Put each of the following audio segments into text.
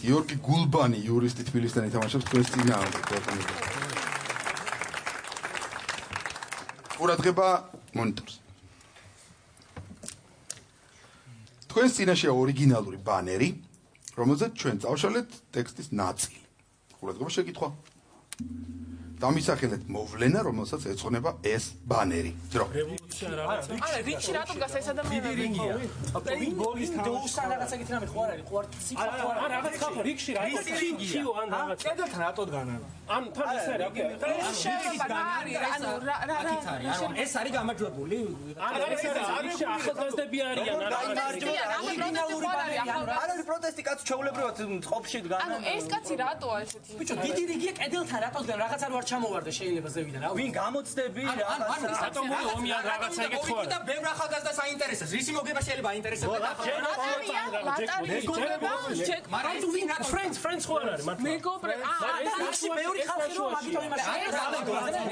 გიორგი გულბანი იურისტი თბილისიდან ითამაშებს თქვენს წინააღმდეგ. ყურადღება მონიტორს. თქვენს წინაშეა ორიგინალური ბანერი, რომელზეც ჩვენ წავშალეთ ტექსტის ნაწილი. ყურადღება შეკითხვა. დამისახელეთ მოვლენა, რომელსაც ეძღვნება ეს ბანერი. ძრო. რევოლუცია რა? არა, რიჩი რატომ გასა ეს ადამიანი? დიდი რინგია. ვინ გოლის დოუსთან რაღაცა გითხრა მე ხო არ არის, ხო არ სიტყვა ხო არ არა, რაღაც ხაფა რიგში რა? ჩიო ან რაღაც. კედელთან რატოდ განან? ან თან ეს არის რა? ეს არის გამარჯვებული? არა, ეს არის ახალგაზრდები არიან რა? არის პროტესტი კაც ჩაულებრივად ყოფში დგან. ანუ ეს კაცი რატოა ესეთი? ბიჭო, დიდი რიგია კედელთან რატოდ გან რაღაც არ ვარ ჩამოვარდა შეიძლება ზევიდან რა. ვინ გამოცდები რა? რატომ ომი ან რაღაცა იგეთ ხო არა? და ბევრ ახალგაზრდას აინტერესებს. რისი მოგება შეიძლება აინტერესებს? მაგრამ თუ ვინ friends ხო არ არის მართლა? მეგობრები, რაში ბევრი ხალხი რომ მაგითო იმაში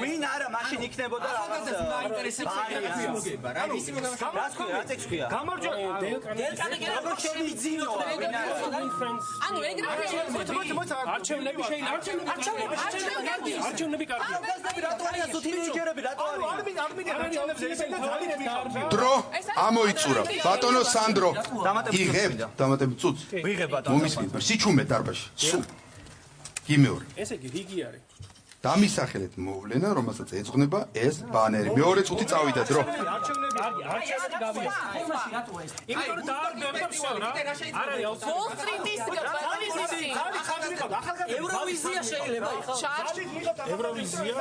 ვინ არა მაშინ იქნებოდა რაღაცა აინტერესებს მოგება რა რისი მოგება რა ტექსტ ქვია გამარჯვება დელკანი როგორ შემიძინო ანუ ეგრევე არჩევნები შეიძლება არჩევნები კარგია ახალგაზრდები რატო არიან თინეიჯერები რატო არიან დრო ამოიწურა ბატონო სანდრო იღებთ დამატებით წუთს ვიღებ ბატონო მომისმით სიჩუმე დარბაში სულ გიმეორე ესე იგი რიგი არის დამისახელეთ მოვლენა რომელსაც ეძღვნება ეს ბანერი მეორე წუთი წავიდა დრო არჩევნები გავია იმიტომ რომ დაარბევდა всё რა არ არის ევროვიზია შეიძლება ევროვიზია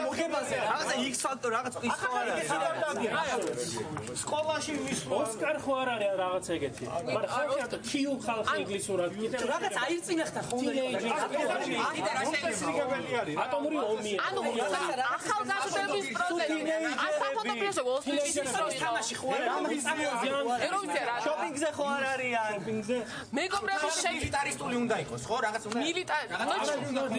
მოგებაზე რაღაცა X ფაქტორ რაღაც ის ხო არ არის სკოლაში ოსკარ ხო არ არის რაღაცა ეგეთი მაგრამ ხალხი თიუ ხალხი ინგლისურად კიდევ რაღაც აირწინახთა ხოლმე ატომური ომია ანუ ახალგაზრდების პროცესი საფოტოგრაფიაზე ვოლსტრიტის თამაში ხო არა ევროვიზია რა შოპინგზე ხო არ არიან მეგობრების მილიტარისტული უნდა იყოს ხო რაღაც უნდა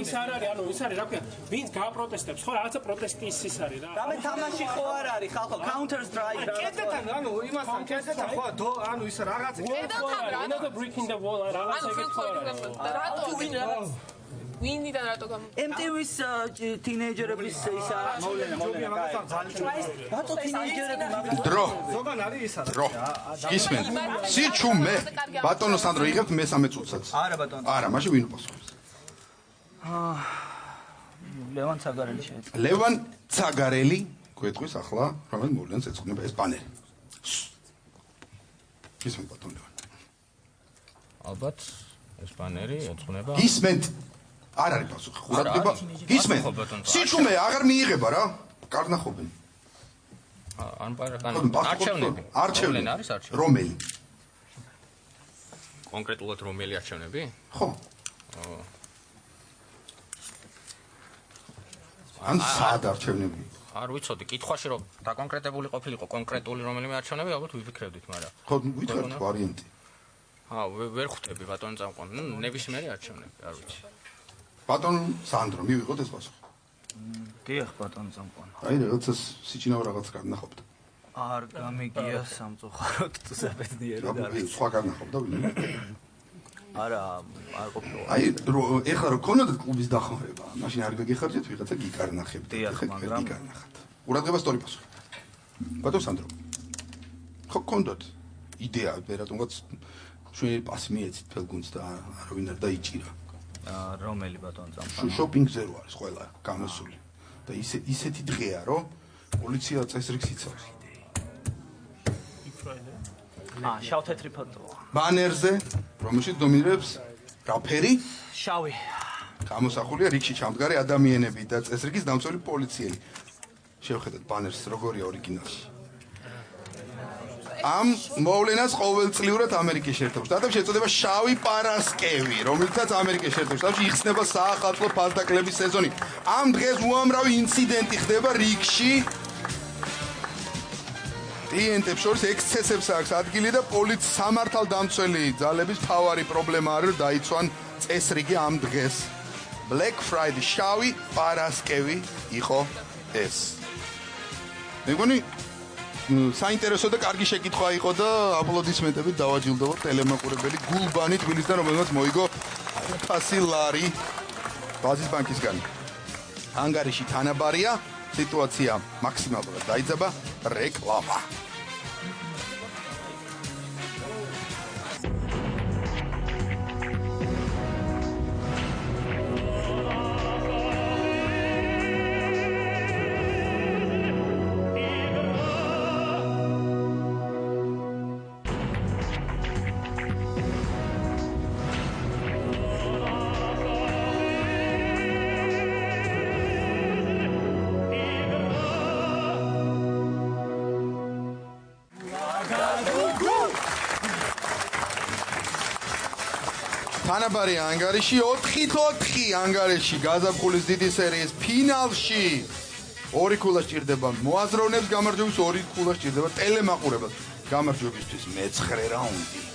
ის არ არის ანუ ის არის რა ქვია ვინც გააპროტესტებს ხო რაღაცა პროტესტის ის არის რა რამე თამაში ხო არ არის ხალხო counter strike კედელთან ანუ იმასთან კედელთან ხო ანუ ის რაღაც კედელთან რა another brick in the wall რაღაცა ეგეთ ხო არის რატო ვინ რაღაც ვინიდან რატო გამ MTV-ს თინეიჯერების ისა მოვლენა რატო თინეიჯერები მაგრამ დრო ზოგან არის ისა დრო გისმენთ სიჩუმე ბატონო სანდრო იღებთ მესამე წუთსაც არა ბატონო არა მაშინ ვინ უპასუხებს ლევან ცაგარელი შეიძლება ლევან ცაგარელი გვეტყვის ახლა რომელიც მოვლენას ეძღვნება ეს ბანერი გისმენთ ბატონო ლევან ალბათ ეს ბანერი ეძღვნება გისმენთ არ არის პასუხი ყურადღება გისმენთ სიჩუმე აღარ მიიღება რა კარგ ნახობენ არჩევნები არის არჩევნები რომელი კონკრეტულად რომელი არჩევნები ხო ან სად არჩევნები არ ვიცოდი კითხვაში რომ დაკონკრეტებული ყოფილიყო კონკრეტული რომელიმე არჩევნები ალბათ ვიფიქრებდით მაგრამ ხო ვითხრათ ვარიანტი ვერ ხვდები ბატონო წამყვან ნებისმიერი არჩევნები არ ვიცი ბატონ სანდრო მივიღოთ ეს პასუხი დიახ ბატონო წამყვან აი რაღაცა სიჩინაო რაღაც განახობდა არ გამიგია სამწუხაროდ თუ საბედნიერად არის სხვა განახობდა ვინ არა არ ყოფილა აი ეხლა რო ქონოდეთ კლუბის დახმარება მაშინ არ გეგეხარჯეთ ვიღაცა გიკარნახებთ დიახ მაგრამ გიკარნახათ ყურადღება სწორი პასუხი ბატონ სანდრო ხო ქონდოთ იდეა რატომღაც ჩვენი პასი მიეცით ფელგუნს და არავინ არ დაიჭირა რომელი ბატონო წამყვანი შოპინგზე რო არის ყველა გამოსული და ისეთი დღეა რომ პოლიცია წესრიგს იცავს შავ-თეთრი ფოტოა ბანერზე რომელშიც დომინირებს რაფერი შავი გამოსახულია რიგში ჩამდგარი ადამიანები და წესრიგის დამცველი პოლიციელი შევხედოთ ბანერს როგორია ორიგინალში ამ მოვლენას ყოველწლიურად ამერიკის შეერთებულ შტატებში ეწოდება შავი პარასკევი, რომელთაც ამერიკის შეერთებულ შტატებში იხსნება საახალწლო ფასდაკლების სეზონი. ამ დღეს უამრავი ინციდენტი ხდება რიგში. კლიენტებს შორის ექსცესებს აქვს ადგილი და სამართალდამცველი ძალების მთავარი პრობლემა არის რომ დაიცვან წესრიგი ამ დღეს. Black Friday შავი პარასკევი იყო ეს. მეგონი საინტერესო და კარგი შეკითხვა იყო და აპლოდისმენტებით დავაჯილდოვოთ ტელემაყურებელი გულბანი თბილისიდან რომელმაც მოიგო 500 ლარი ბაზის ბანკისგან. ანგარიში თანაბარია, სიტუაცია მაქსიმალურად დაიძაბა, რეკლამა. თანაბარი ანგარიში 4-4 ანგარიში გაზაფხულის დიდი სერიის ფინალში 2 ქულა სჭირდება მოაზროვნებს გამარჯვების 2 ქულა სჭირდება ტელემაყურებელს გამარჯვებისთვის მე-9 რაუნდი